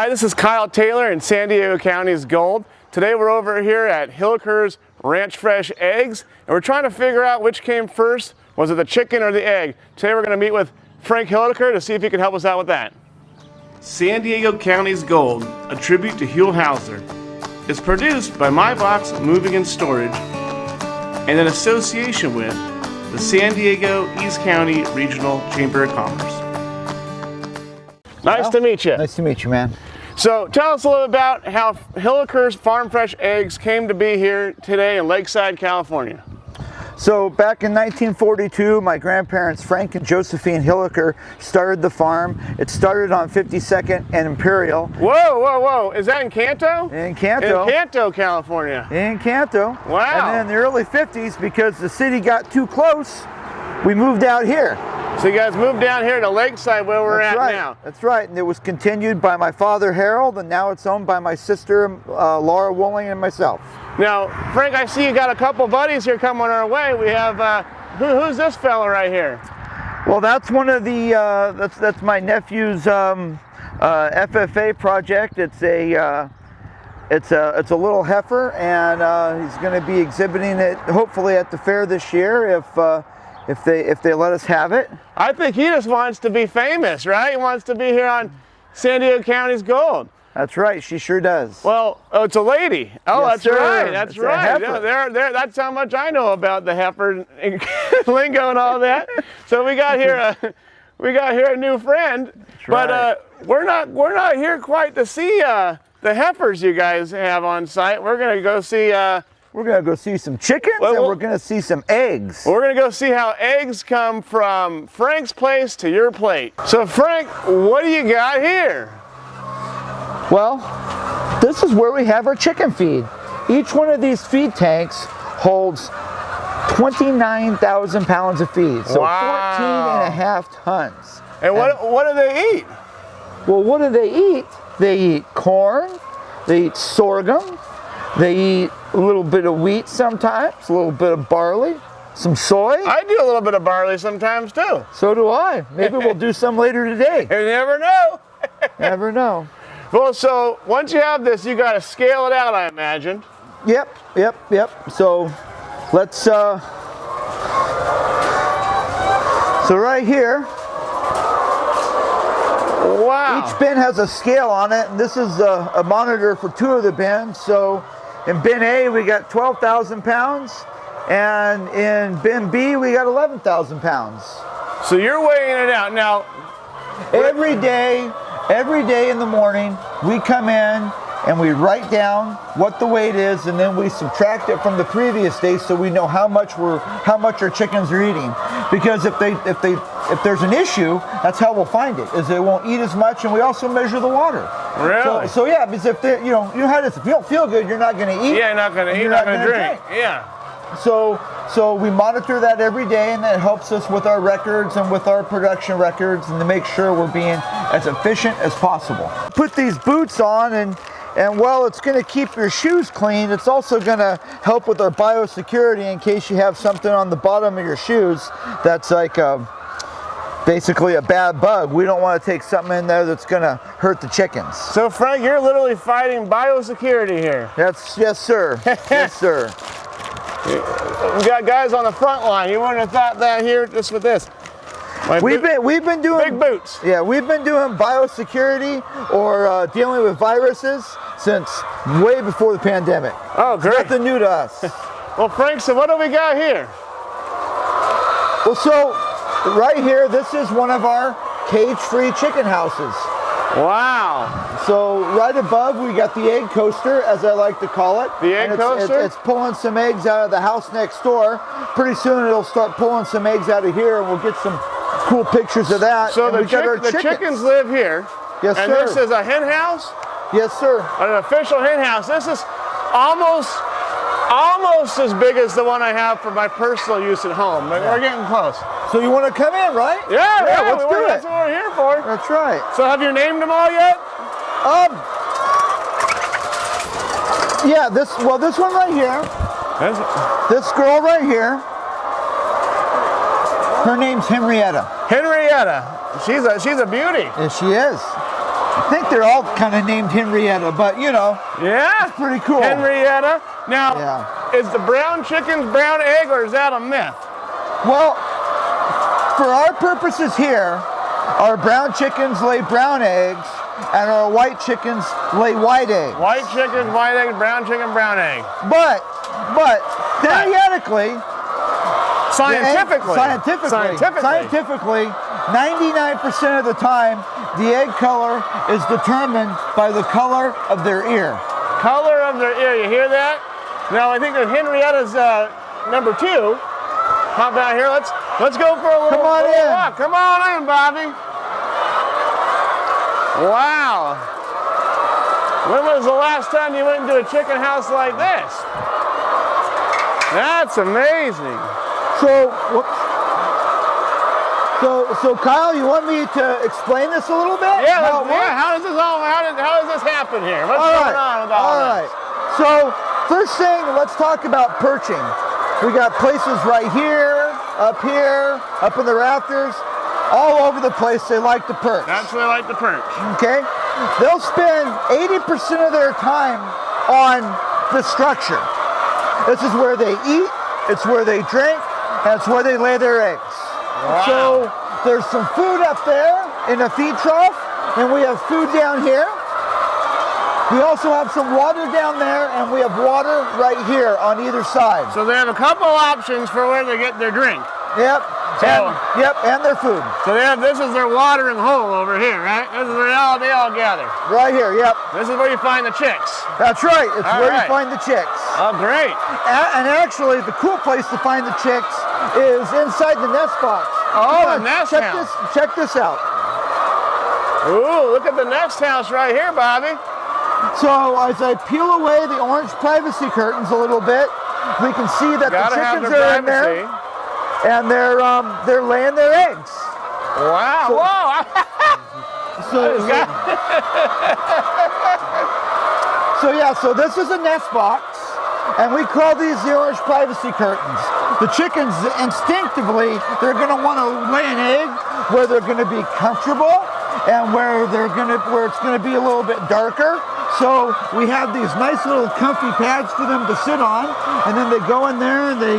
Hi, this is Kyle Taylor in San Diego County's Gold. Today we're over here at Hilliker's Ranch Fresh Eggs, and we're trying to figure out which came first. Was it the chicken or the egg? Today we're going to meet with Frank Hilliker to see if he can help us out with that. San Diego County's Gold, a tribute to Huell Hauser, is produced by My Box Moving and Storage and in association with the San Diego East County Regional Chamber of Commerce. Nice to meet you. Nice to meet you, man. So tell us a little about how Hilliker's Farm Fresh Eggs came to be here today in Lakeside, California. So back in 1942, my grandparents, Frank and Josephine Hilliker, started the farm. It started on 52nd and Imperial. Whoa, whoa, whoa. Is that in Canto? In Canto. In Canto, California. In Canto. Wow. And then in the early 50s, because the city got too close, we moved out here. So you guys moved down here to Lakeside where we're at now. That's right. And it was continued by my father, Harold, and now it's owned by my sister, Laura Wooling, and myself. Now, Frank, I see you got a couple buddies here coming our way. We have, who's this fella right here? Well, that's one of the, that's my nephew's FFA project. It's a little heifer, and he's going to be exhibiting it hopefully at the fair this year if they let us have it. I think he just wants to be famous, right? He wants to be here on San Diego County's Gold. That's right, she sure does. Well, oh, it's a lady. Oh, yes, that's sir. right. That's it's right. Yeah, that's how much I know about the heifer and lingo and all that. So we got here a new friend. That's but right. we're not here quite to see the heifers you guys have on site. We're gonna go see. We're going to go see some chickens, and we're going to see some eggs. We're going to go see how eggs come from Frank's place to your plate. So Frank, what do you got here? Well, this is where we have our chicken feed. Each one of these feed tanks holds 29,000 pounds of feed, so wow. 14 and a half tons. And what do they eat? Well, what do they eat? They eat corn, they eat sorghum, they eat a little bit of wheat sometimes, a little bit of barley, some soy. I do a little bit of barley sometimes too. So do I. Maybe we'll do some later today. You never know. Never know. Well, so once you have this, you got to scale it out, I imagine. Yep. So let's, so right here. Wow. Each bin has a scale on it, and this is a monitor for two of the bins. So in bin A, we got 12,000 pounds, and in bin B, we got 11,000 pounds. So you're weighing it out. Now, every day in the morning, we come in and we write down what the weight is, and then we subtract it from the previous day so we know how much our chickens are eating. Because if there's an issue, that's how we'll find it. Is they won't eat as much, and we also measure the water. Really? So yeah, because if they, you know how it is. If you don't feel good, you're not going to eat. Yeah, you're not going to eat. You're not going to drink. Yeah. So we monitor that every day, and that helps us with our records and with our production records, and to make sure we're being as efficient as possible. Put these boots on, and while it's going to keep your shoes clean, it's also going to help with our biosecurity in case you have something on the bottom of your shoes that's like basically a bad bug. We don't want to take something in there that's going to hurt the chickens. So Frank, you're literally fighting biosecurity here. Yes, sir. Yes, sir. We got guys on the front line. You wouldn't have thought that here just with this. We've been doing big boots. Yeah, we've been doing biosecurity or dealing with viruses since way before the pandemic. Oh, great. It's nothing new to us. Well, Frank, so what do we got here? Well, so right here, this is one of our cage-free chicken houses. Wow. So right above, we got the egg coaster, as I like to call it. The egg coaster? It's pulling some eggs out of the house next door. Pretty soon it'll start pulling some eggs out of here, and we'll get some cool pictures of that. So the chickens live here. Yes, and sir. This is a hen house? Yes, sir. An official hen house. This is almost as big as the one I have for my personal use at home. Yeah. We're getting close. So you want to come in, right? Yeah, let's do it. That's what we're here for. That's right. So have you named them all yet? Yeah, this one right here. This girl right here. Her name's Henrietta. Henrietta. She's a beauty. Yes, she is. I think they're all kind of named Henrietta, but you know. Yeah? It's pretty cool. Henrietta. Now, yeah. Is the brown chicken's brown egg, or is that a myth? Well, for our purposes here, our brown chickens lay brown eggs, and our white chickens lay white eggs. White chicken, white egg, brown chicken, brown egg. But theoretically, scientifically, 99% of the time, the egg color is determined by the color of their ear. Color of their ear, you hear that? Now I think that Henrietta's number 2. Hop out here, let's go for a little walk. Come on in, Bobby. Wow. When was the last time you went into a chicken house like this? That's amazing. So Kyle, you want me to explain this a little bit? Yeah, how does this happen here? What's going on with all this? So first thing, let's talk about perching. We got places right here, up in the rafters, all over the place they like to perch. That's where they like to perch. Okay? They'll spend 80% of their time on the structure. This is where they eat, it's where they drink, and it's where they lay their eggs. Wow. So there's some food up there in a feed trough, and we have food down here. We also have some water down there, and we have water right here on either side. So they have a couple options for where they get their drink. Yep. And their food. So this is their watering hole over here, right? This is where they all gather. Right here, yep. This is where you find the chicks. That's right. It's where you find the chicks. Oh, great. And actually, the cool place to find the chicks is inside the nest box. Oh, the nest house. Check this out. Ooh, look at the nest house right here, Bobby. So as I peel away the orange privacy curtains a little bit, we can see that the chickens are in there, and they're laying their eggs. Wow! Whoa! So this is a nest box, and we call these the orange privacy curtains. The chickens instinctively, they're going to want to lay an egg where they're going to be comfortable and where it's going to be a little bit darker. So we have these nice little comfy pads for them to sit on, and then they go in there and they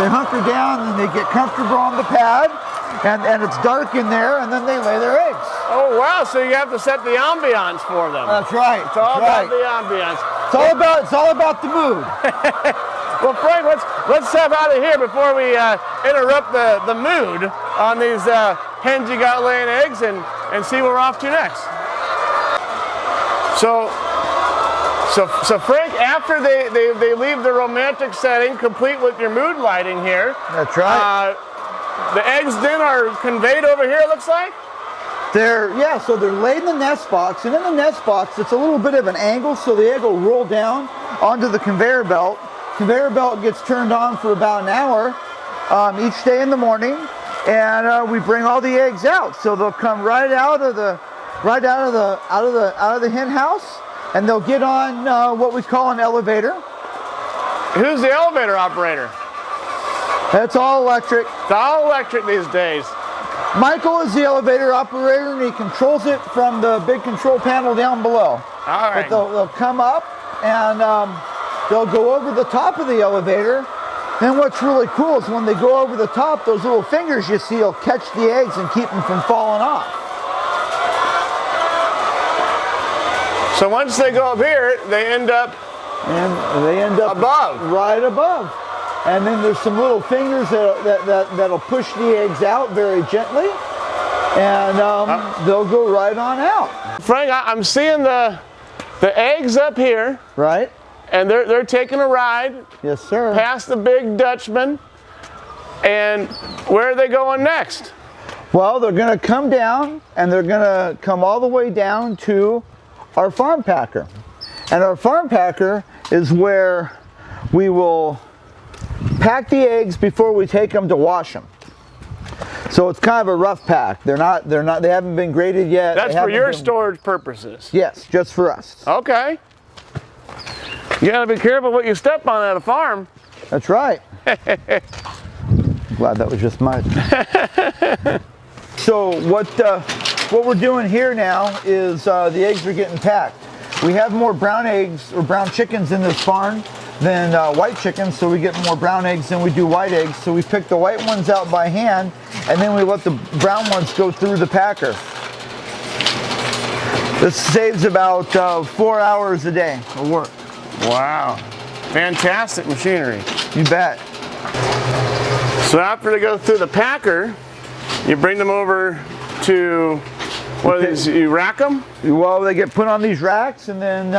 hunker down and they get comfortable on the pad, and it's dark in there, and then they lay their eggs. Oh wow! So you have to set the ambiance for them. That's right. It's all about the ambiance. It's all about the mood. Well, Frank, let's step out of here before we interrupt the mood on these hens you got laying eggs, and see where we're off to next. So Frank, after they leave the romantic setting, complete with your mood lighting here. That's right. The eggs then are conveyed over here, it looks like? So they're laid in the nest box, and in the nest box, it's a little bit of an angle, so the egg will roll down onto the conveyor belt. Conveyor belt gets turned on for about an hour each day in the morning, and we bring all the eggs out. So they'll come right out of the hen house, and they'll get on what we call an elevator. Who's the elevator operator? It's all electric. It's all electric these days. Michael is the elevator operator, and he controls it from the big control panel down below. All right. But they'll come up, and they'll go over the top of the elevator. And what's really cool is when they go over the top, those little fingers you see will catch the eggs and keep them from falling off. So once they go up here, they end up above. Right above. And then there's some little fingers that'll push the eggs out very gently, and they'll go right on out. Frank, I'm seeing the eggs up here. Right. And they're taking a ride. Yes, sir. Past the big Dutchman. And where are they going next? Well, they're going to come down, and they're going to come all the way down to our farm packer. And our farm packer is where we will pack the eggs before we take them to wash them. So it's kind of a rough pack. They haven't been graded yet. That's for your storage purposes. Yes, just for us. Okay. You gotta be careful what you step on at a farm. That's right. Glad that was just mine. So what we're doing here now is the eggs are getting packed. We have more brown eggs or brown chickens in this barn than white chickens, so we get more brown eggs than we do white eggs. So we pick the white ones out by hand, and then we let the brown ones go through the packer. This saves about 4 hours a day of work. Wow, fantastic machinery. You bet. So after they go through the packer, you bring them over to, what are these, you rack them? Well, they get put on these racks, and then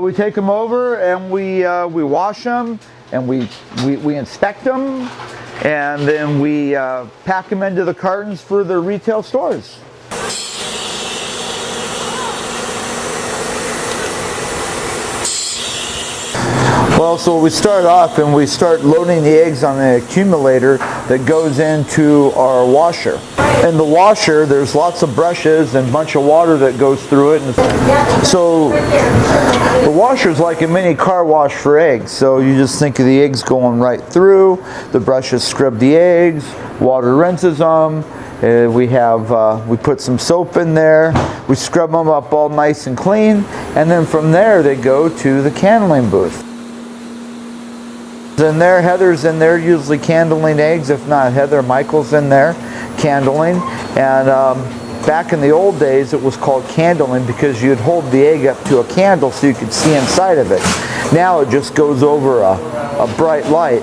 we take them over and we wash them, and we inspect them, and then we pack them into the cartons for the retail stores. Well, so we start off and we start loading the eggs on an accumulator that goes into our washer. In the washer, there's lots of brushes and a bunch of water that goes through it. And so the washer is like a mini car wash for eggs. So you just think of the eggs going right through, the brushes scrub the eggs, water rinses them. We put some soap in there, we scrub them up all nice and clean, and then from there they go to the candling booth. In there, Heather's in there usually candling eggs. If not Heather, Michael's in there candling. And back in the old days it was called candling because you'd hold the egg up to a candle so you could see inside of it. Now it just goes over a bright light.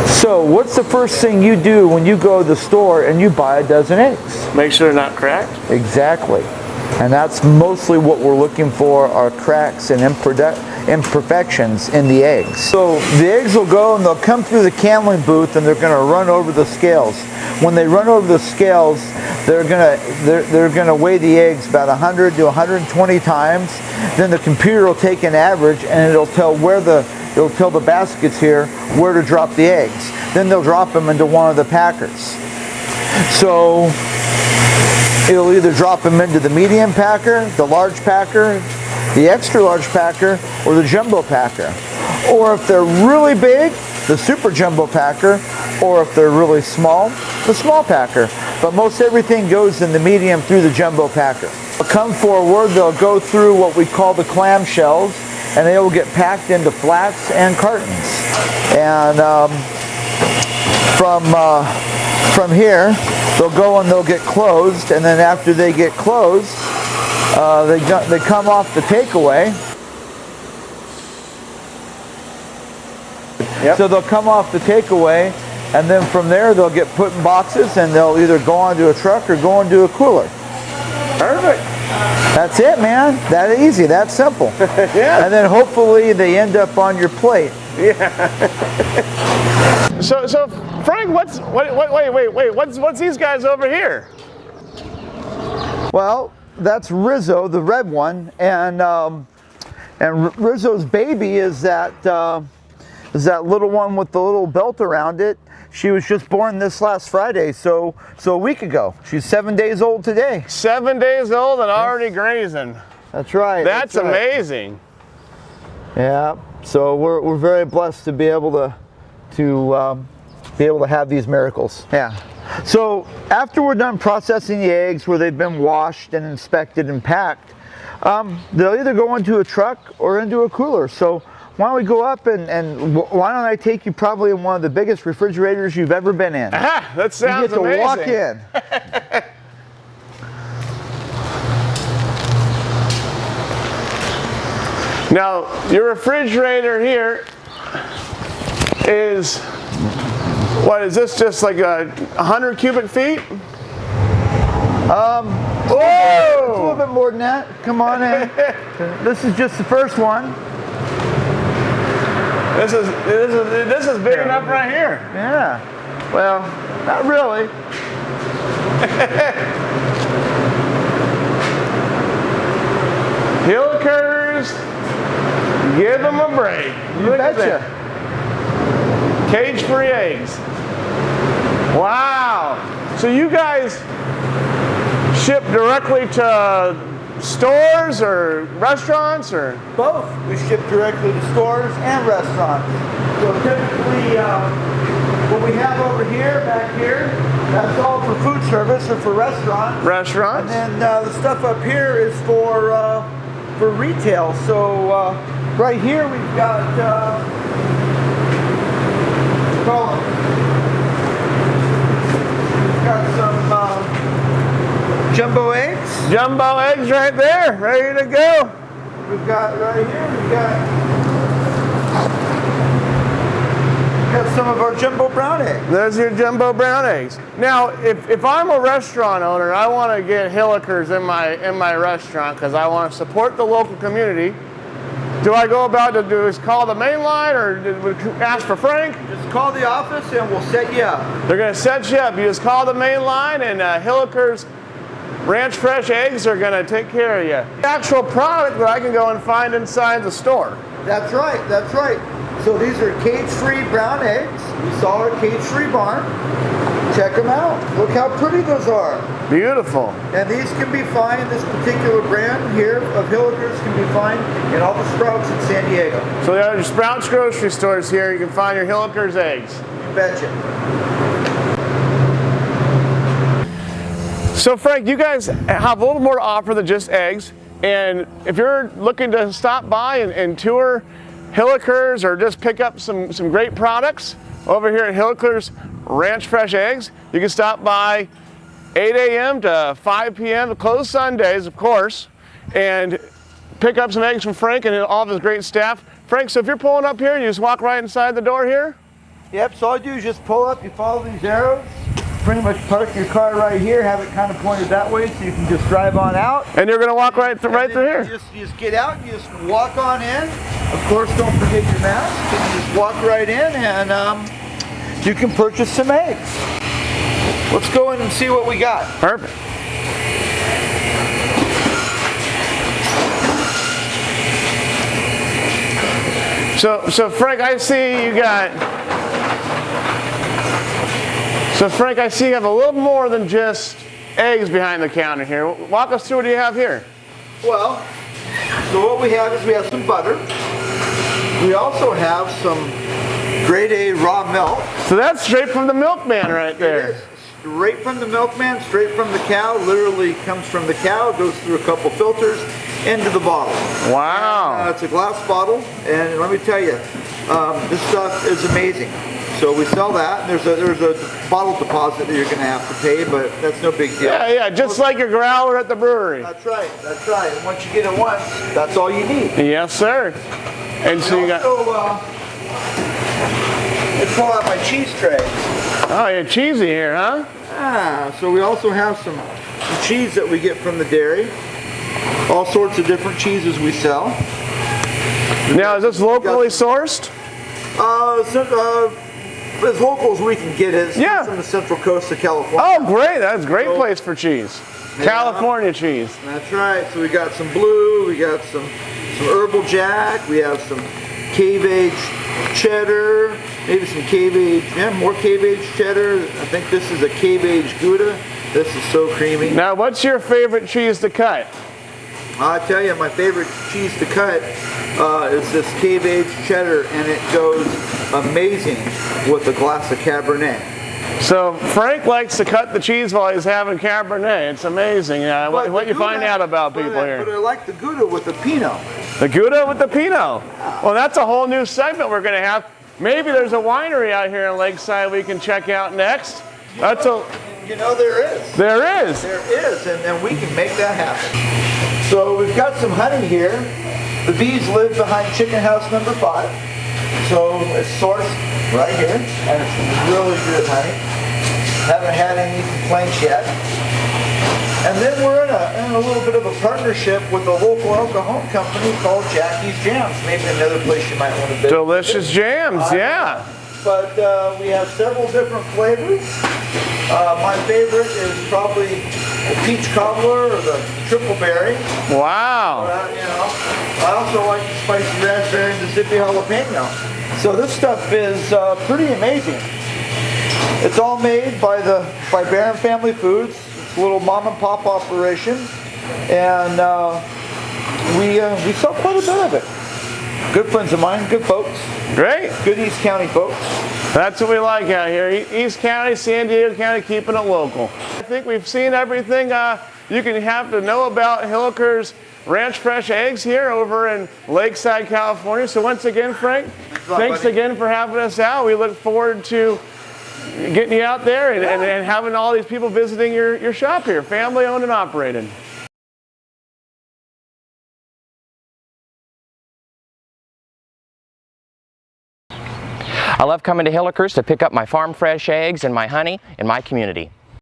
So what's the first thing you do when you go to the store and you buy a dozen eggs? Make sure they're not cracked? Exactly. And that's mostly what we're looking for, are cracks and imperfections in the eggs. So the eggs will go and they'll come through the candling booth and they're going to run over the scales. When they run over the scales, they're going to weigh the eggs about 100 to 120 times. Then the computer will take an average and it'll tell the baskets here where to drop the eggs. Then they'll drop them into one of the packers. So it'll either drop them into the medium packer, the large packer, the extra large packer, or the jumbo packer. Or if they're really big, the super jumbo packer, or if they're really small, the small packer. But most everything goes in the medium through the jumbo packer. They'll come forward, they'll go through what we call the clam shells, and they will get packed into flats and cartons. And from here, they'll go and they'll get closed, and then after they get closed, they come off the takeaway. Yep. So they'll come off the takeaway, and then from there they'll get put in boxes, and they'll either go onto a truck or go into a cooler. Perfect. That's it, man. That easy. That simple. Yeah. And then hopefully they end up on your plate. Yeah. So Frank, what's these guys over here? Well, that's Rizzo, the red one, and Rizzo's baby is that little one with the little belt around it. She was just born this last Friday, so a week ago. She's 7 days old today. 7 days old and already grazing. That's right. That's amazing. Yeah. So we're very blessed to be able to have these miracles. Yeah. So after we're done processing the eggs, where they've been washed and inspected and packed, they'll either go into a truck or into a cooler. So why don't we go up and why don't I take you probably in one of the biggest refrigerators you've ever been in? Ah, that sounds amazing. You get to walk in. Now, your refrigerator here is, what is this, just like 100 cubic feet? Whoa! It's a little bit more than that. Come on in. This is just the first one. This is big enough right here. Yeah. Well, not really. Hillikers, give them a break. You betcha. Cage-free eggs. Wow. So you guys ship directly to stores or restaurants or? Both. We ship directly to stores and restaurants. So typically, what we have over here, back here, That's all for food service or for restaurants. Restaurants. And then the stuff up here is for retail. So right here we've got some jumbo eggs. Jumbo eggs right there, ready to go. We've got right here, we've got some of our jumbo brown eggs. Those are your jumbo brown eggs. Now, if I'm a restaurant owner, I want to get Hillikers in my restaurant because I want to support the local community. Do I go about to do is call the main line or ask for Frank? Just call the office and we'll set you up. They're going to set you up. You just call the main line and Hilliker's Ranch Fresh Eggs are going to take care of you. The actual product that I can go and find inside the store. That's right, that's right. So these are cage-free brown eggs. You saw our cage-free barn. Check them out. Look how pretty those are. Beautiful. And these can be found, this particular brand here of Hillikers can be found in all the Sprouts in San Diego. So there are your Sprouts grocery stores here. You can find your Hillikers eggs. You betcha. So Frank, you guys have a little more to offer than just eggs. And if you're looking to stop by and tour Hillikers or just pick up some great products over here at Hilliker's Ranch Fresh Eggs, you can stop by 8 a.m. to 5 p.m. closed Sundays, of course, and pick up some eggs from Frank and all of his great staff. Frank, so if you're pulling up here, you just walk right inside the door here? Yep, so all you do is just pull up, you follow these arrows, pretty much park your car right here, have it kind of pointed that way so you can just drive on out. And you're going to walk right through here? You just get out, you just walk on in. Of course, don't forget your mask. And you just walk right in and you can purchase some eggs. Let's go in and see what we got. Perfect. So Frank, I see you got. So Frank, I see you have a little more than just eggs behind the counter here. Walk us through what you have here. Well, so what we have is we have some butter. We also have some grade A raw milk. So that's straight from the milkman right there. It is straight from the milkman, straight from the cow. Literally comes from the cow, goes through a couple filters into the bottle. Wow. It's a glass bottle, and let me tell you, this stuff is amazing. So we sell that. There's a bottle deposit that you're going to have to pay, but that's no big deal. Yeah, just like your growler at the brewery. That's right, that's right. And once you get it once, that's all you need. Yes, sir. And so you got. Let's pull out my cheese tray. Oh, you're cheesy here, huh? So we also have some cheese that we get from the dairy. All sorts of different cheeses we sell. Now, is this locally sourced? As local as we can get it. It's from the central coast of California. Oh, great. That's a great place for cheese. Yeah. California cheese. That's right. So we got some blue, we got some herbal jack, we have some cave-aged cheddar, maybe some cave-aged, more cave-aged cheddar. I think this is a cave-aged Gouda. This is so creamy. Now, what's your favorite cheese to cut? I tell you, my favorite cheese to cut is this cave-aged cheddar, and it goes amazing with a glass of Cabernet. So Frank likes to cut the cheese while he's having Cabernet. It's amazing what you find out about people here. But I like the Gouda with the Pinot. The Gouda with the Pinot. Well, that's a whole new segment we're going to have. Maybe there's a winery out here in Lakeside we can check out next. There is. There is. There is, and we can make that happen. So we've got some honey here. The bees live behind chicken house number 5. So it's sourced right here, and it's really good honey. Haven't had any complaints yet. And then we're in a little bit of a partnership with a local El Cajon company called Jackie's Jams. Maybe another place you might want to visit. Delicious jams, yeah. But we have several different flavors. My favorite is probably the peach cobbler or the triple berry. Wow. I also like the spicy raspberry and the zippy jalapeno. So this stuff is pretty amazing. It's all made by Barron Family Foods. It's a little mom and pop operation, and we sell quite a bit of it. Good friends of mine, good folks. Great. Good East County folks. That's what we like out here. East County, San Diego County, keeping it local. I think we've seen everything you can have to know about Hilliker's Ranch Fresh Eggs here over in Lakeside, California. So once again, Frank, thanks again for having us out. We look forward to getting you out there and having all these people visiting your shop here, family owned and operated. I love coming to Hilliker's to pick up my farm fresh eggs and my honey in my community.